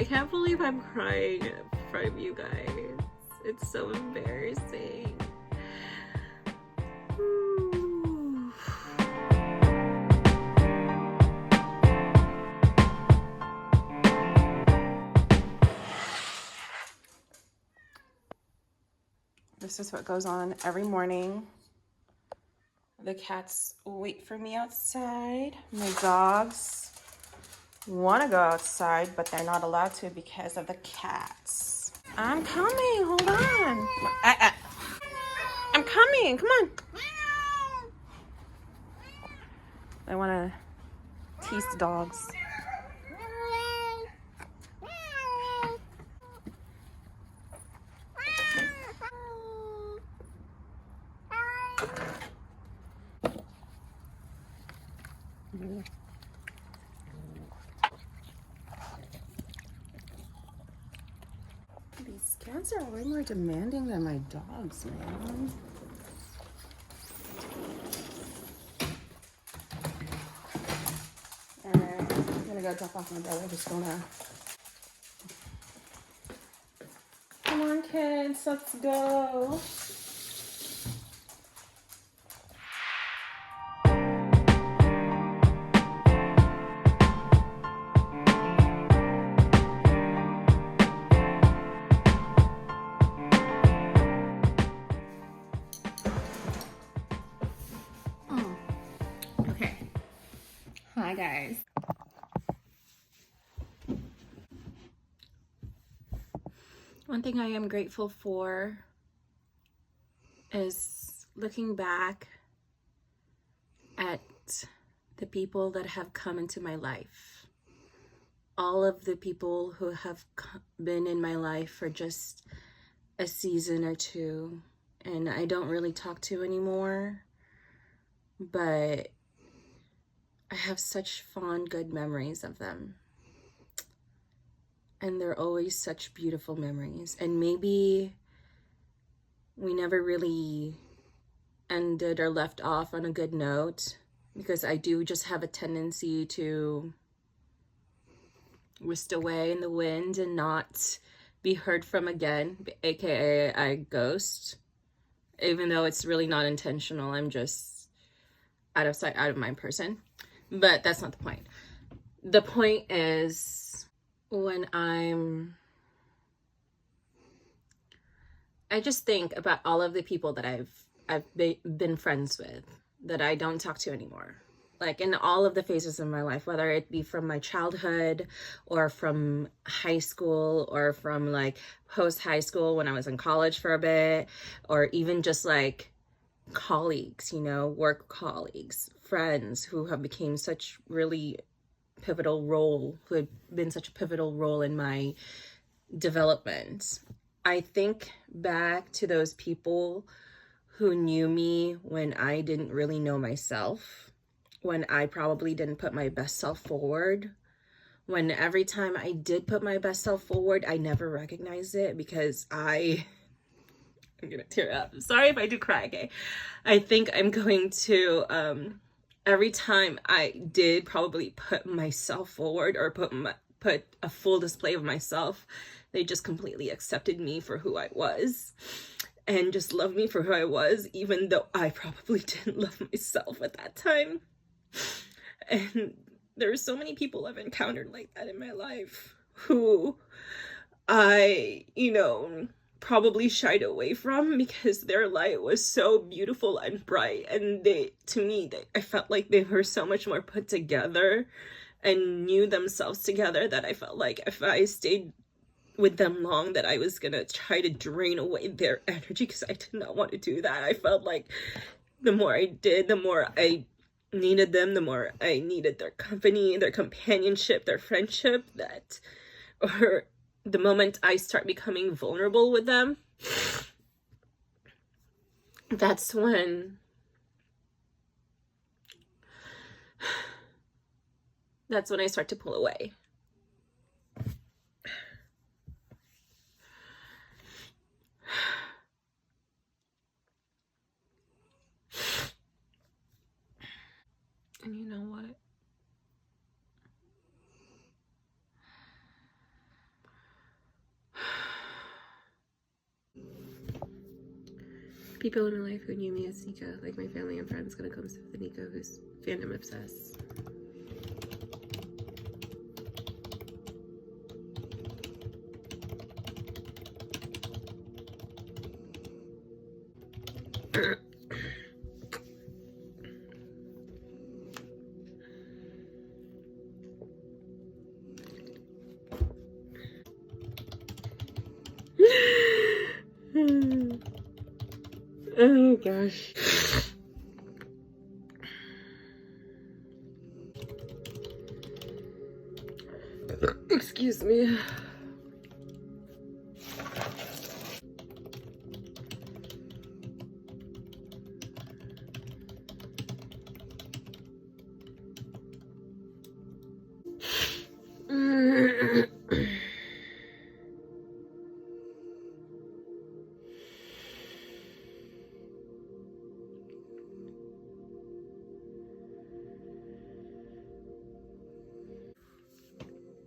I can't believe I'm crying in front of you guys. It's so embarrassing. This is what goes on every morning. The cats wait for me outside. My dogs want to go outside, but they're not allowed to because of the cats. I'm coming. Hold on. I'm coming. Come on. I want to tease the dogs. These cats are way more demanding than my dogs, man. Alright, I'm gonna go drop off my brother. Just gonna. Come on, kids, let's go. Okay. Hi, guys. One thing I am grateful for is looking back at the people that have come into my life. All of the people who have been in my life for just a season or two, and I don't really talk to anymore, but I have such fond, good memories of them. And they're always such beautiful memories. And maybe we never really ended or left off on a good note, because I do just have a tendency to whisk away in the wind and not be heard from again, aka I ghost. Even though it's really not intentional, I'm just out of sight, out of mind person. But that's not the point. The point is, when I just think about all of the people that I've been friends with that I don't talk to anymore. Like in all of the phases of my life, whether it be from my childhood or from high school or from like post high school when I was in college for a bit, or even just like colleagues, work colleagues, friends who have become such really pivotal role, who had been such a pivotal role in my development. I think back to those people who knew me when I didn't really know myself, when I probably didn't put my best self forward, when every time I did put my best self forward, I never recognized it because I'm gonna tear up. Sorry if I do cry, okay? I think I'm going to, every time I did probably put myself forward or put a full display of myself, they just completely accepted me for who I was and just loved me for who I was, even though I probably didn't love myself at that time. And there are so many people I've encountered like that in my life who I, probably shied away from because their light was so beautiful and bright, and I felt like they were so much more put together and knew themselves together, that I felt like if I stayed with them long, that I was gonna try to drain away their energy, because I did not want to do that. I felt like the more I did, the more I needed them, the more I needed their company, their companionship, their friendship, or the moment I start becoming vulnerable with them, that's when I start to pull away. And you know what? People in my life who knew me as Nika, like my family and friends, gonna come with Nika, who's fandom obsessed. Oh gosh. Excuse me.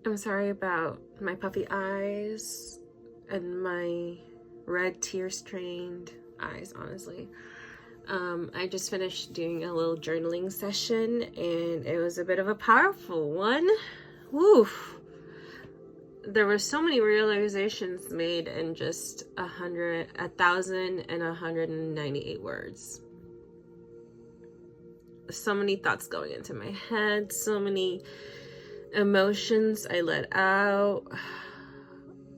I'm sorry about my puffy eyes and my red tear-stained eyes, honestly. I just finished doing a little journaling session and it was a bit of a powerful one. Woof. There were so many realizations made in just 1,198 words. So many thoughts going into my head, so many emotions I let out.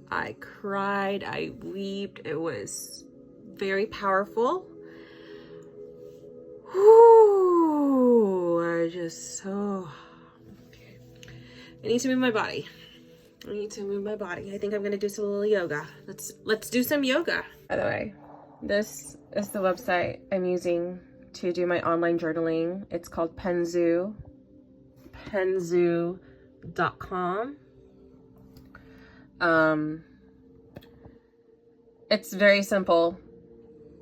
I cried, I wept. It was very powerful. Whoo, I need to move my body. I need to move my body. I think I'm gonna do some little yoga. Let's do some yoga. By the way, this is the website I'm using to do my online journaling. It's called Penzu. Penzu.com. It's very simple.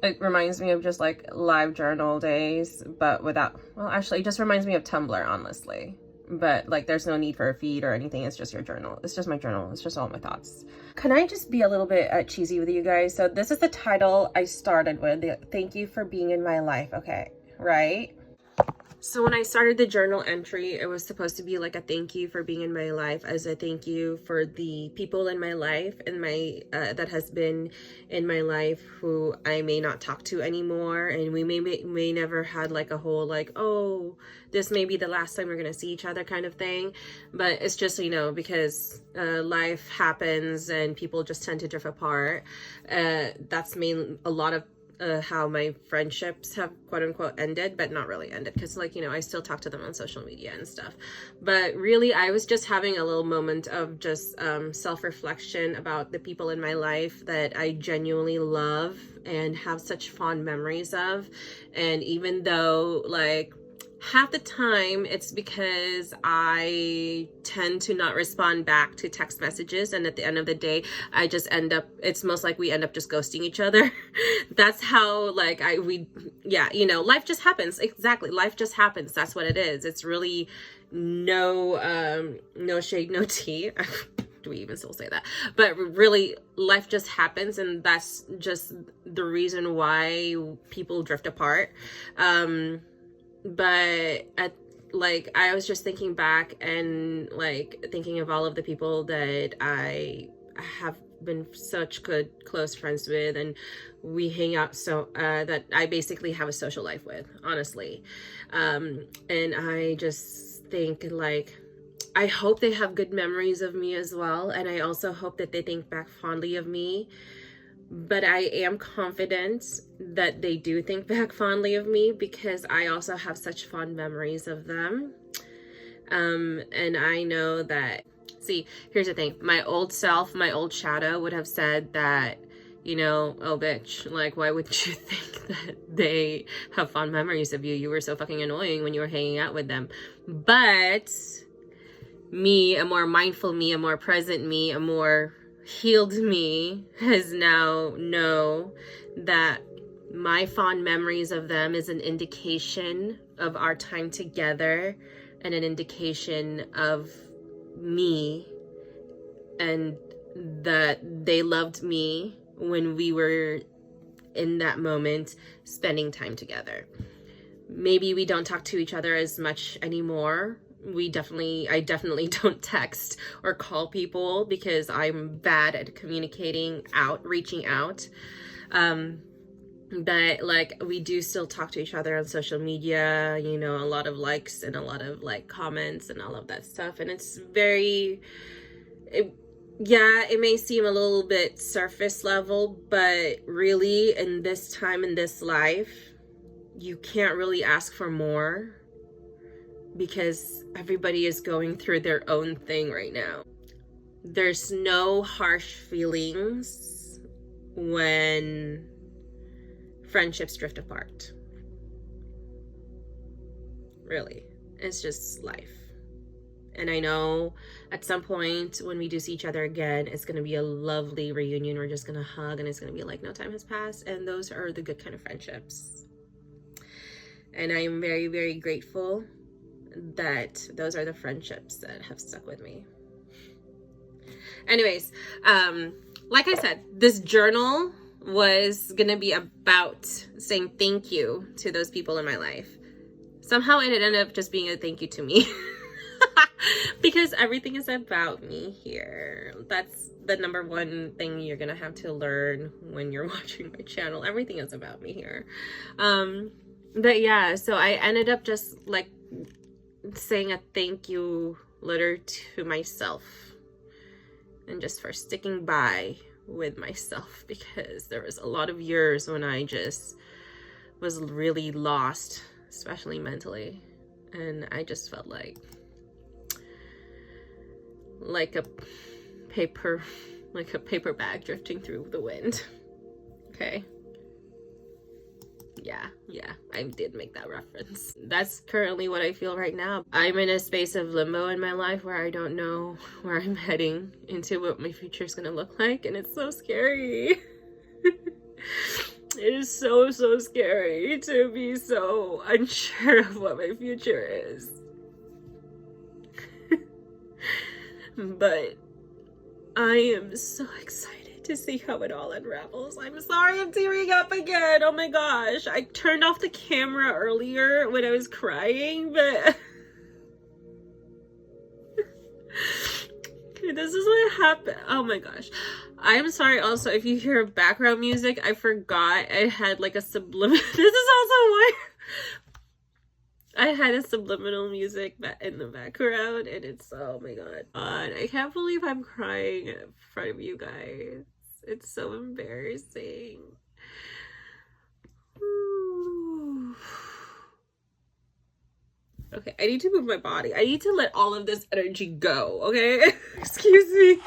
It reminds me of just like live journal days, but without, well, actually, it just reminds me of Tumblr, honestly. But like, there's no need for a feed or anything. It's just your journal. It's just my journal. It's just all my thoughts. Can I just be a little bit cheesy with you guys? So this is the title I started with. Thank you for being in my life. Okay, right? So when I started the journal entry, it was supposed to be like a thank you for being in my life, as a thank you for the people in my life and my that has been in my life who I may not talk to anymore, and we may never had like a whole like, oh, this may be the last time we're gonna see each other kind of thing. But it's just, you know, because life happens and people just tend to drift apart. That's a lot of how my friendships have quote unquote ended, but not really ended, because like, you know, I still talk to them on social media and stuff. But really, I was just having a little moment of just self-reflection about the people in my life that I genuinely love and have such fond memories of. And even though like half the time it's because I tend to not respond back to text messages, and at the end of the day I just end up, it's most like we end up just ghosting each other. That's how like yeah, you know, life just happens. Exactly, life just happens. That's what it is. It's really no shade, no tea. Do we even still say that? But really, life just happens, and that's just the reason why people drift apart. But I was just thinking back and like thinking of all of the people that I have been such good close friends with, and we hang out so that I basically have a social life with, honestly. And I just think like, I hope they have good memories of me as well, and I also hope that they think back fondly of me. But I am confident that they do think back fondly of me, because I also have such fond memories of them. And I know that, see, here's the thing. My old self, my old shadow would have said that, you know, oh bitch, like why would you think that they have fond memories of you? You were so fucking annoying when you were hanging out with them. But me, a more mindful me, a more present me, a more healed me has now know that my fond memories of them is an indication of our time together, and an indication of me, and that they loved me when we were in that moment spending time together. Maybe we don't talk to each other as much anymore. I definitely don't text or call people because I'm bad at reaching out. But like we do still talk to each other on social media, you know, a lot of likes and a lot of like comments and all of that stuff. And it's it may seem a little bit surface level, but really in this time in this life, you can't really ask for more because everybody is going through their own thing right now. There's no harsh feelings when friendships drift apart. Really, it's just life. And I know at some point when we do see each other again, it's going to be a lovely reunion. We're just going to hug and it's going to be like no time has passed. And those are the good kind of friendships. And I am very, very grateful that those are the friendships that have stuck with me. Anyways, like I said, this journal was going to be about saying thank you to those people in my life. Somehow it ended up just being a thank you to me. Because everything is about me here. That's the number one thing you're gonna have to learn when you're watching my channel. Everything is about me here. But yeah, so I ended up just like saying a thank you letter to myself, and just for sticking by with myself, because there was a lot of years when I just was really lost, especially mentally, and I just felt like a paper bag drifting through the wind. Okay, yeah, I did make that reference. That's currently what I feel right now. I'm in a space of limbo in my life where I don't know where I'm heading into, what my future is gonna look like, and it's so scary. It is so scary to be so unsure of what my future is. But I am so excited to see how it all unravels. I'm sorry I'm tearing up again. Oh my gosh. I turned off the camera earlier when I was crying, but this is what happened. Oh my gosh. I'm sorry also if you hear background music. I forgot I had like a subliminal. This is also why I had a subliminal music in the background, and it's, oh my god. I can't believe I'm crying in front of you guys. It's so embarrassing. Ooh. Okay, I need to move my body. I need to let all of this energy go, okay? Excuse me.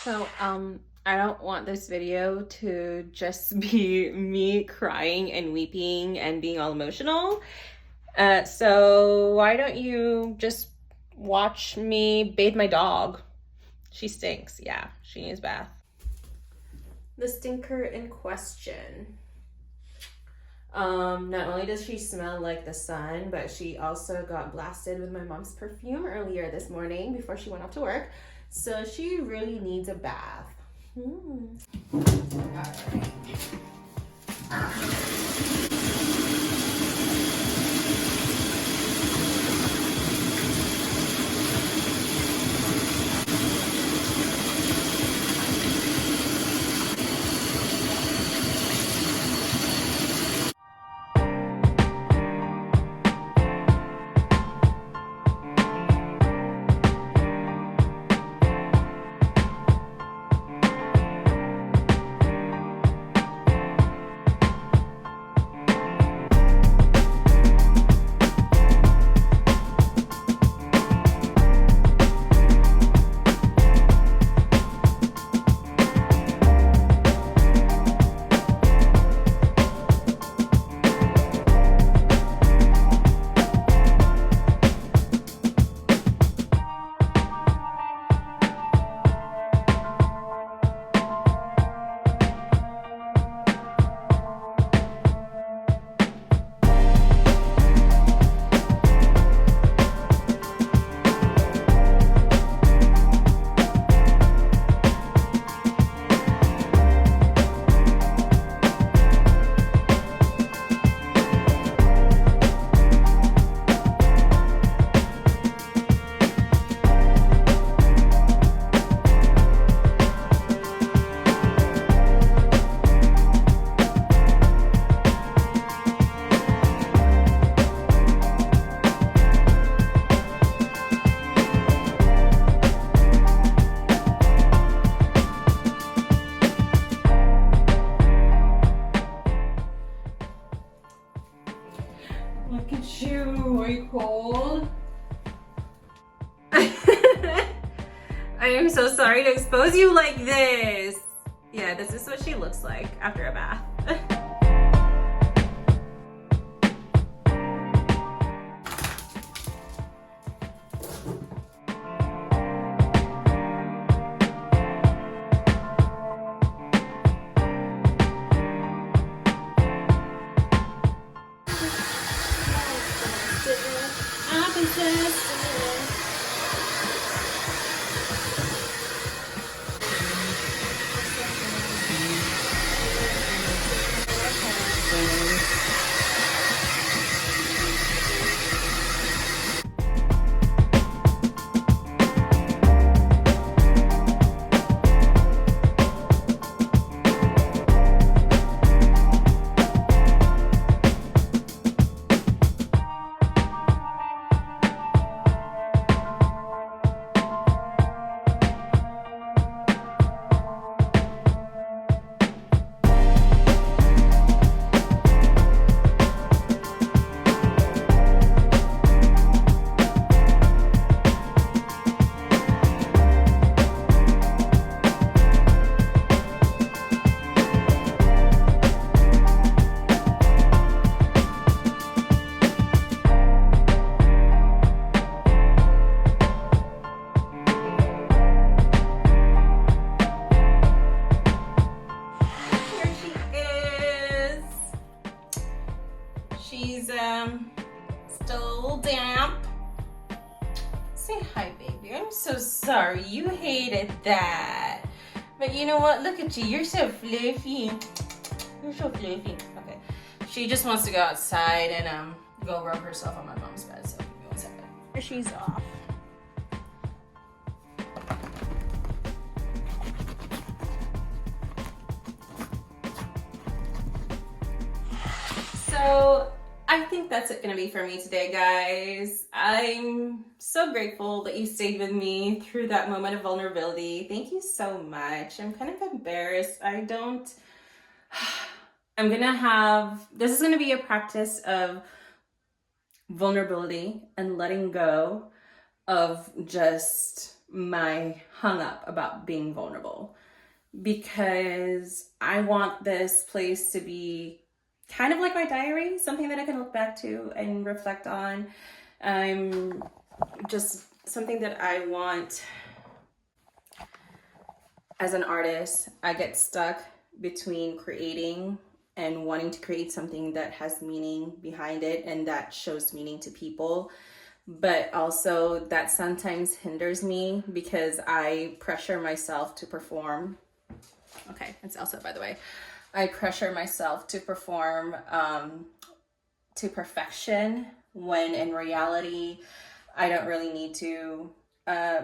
So, I don't want this video to just be me crying and weeping and being all emotional. So why don't you just watch me bathe my dog? She stinks. Yeah, she needs a bath. The stinker in question. Not only does she smell like the sun, but she also got blasted with my mom's perfume earlier this morning before she went off to work. So she really needs a bath. All right. Look at you. Are you cold? I am so sorry to expose you like this. Yeah, this is what she looks like after a bath. She's still a little damp. Say hi, baby. I'm so sorry. You hated that. But you know what? Look at you. You're so fluffy. You're so fluffy. Okay. She just wants to go outside and go rub herself on my mom's bed. So give me 1 second. She's off. So I think that's it gonna be for me today, guys. I'm so grateful that you stayed with me through that moment of vulnerability. Thank you so much. I'm kind of embarrassed. This is gonna be a practice of vulnerability and letting go of just my hung up about being vulnerable, because I want this place to be kind of like my diary, something that I can look back to and reflect on. Just something that I want as an artist. I get stuck between creating and wanting to create something that has meaning behind it and that shows meaning to people, but also that sometimes hinders me because I pressure myself to perform. Okay, it's Elsa, by the way. I pressure myself to perform to perfection, when in reality, I don't really need to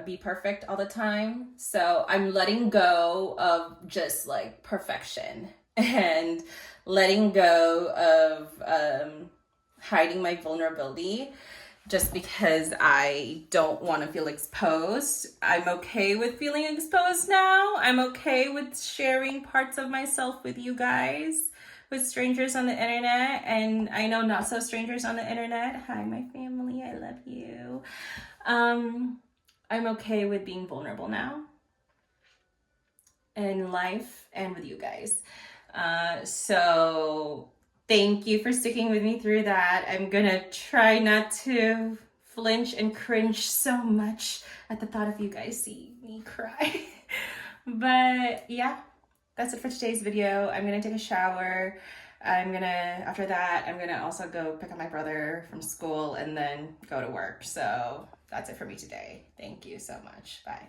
be perfect all the time. So I'm letting go of just like perfection and letting go of hiding my vulnerability just because I don't want to feel exposed. I'm okay with feeling exposed now. I'm okay with sharing parts of myself with you guys, with strangers on the internet, and I know not so strangers on the internet. Hi, my family, I love you. I'm okay with being vulnerable now in life and with you guys. So thank you for sticking with me through that. I'm gonna try not to flinch and cringe so much at the thought of you guys seeing me cry. But yeah, that's it for today's video. I'm gonna take a shower. After that, I'm gonna also go pick up my brother from school and then go to work. So that's it for me today. Thank you so much. Bye.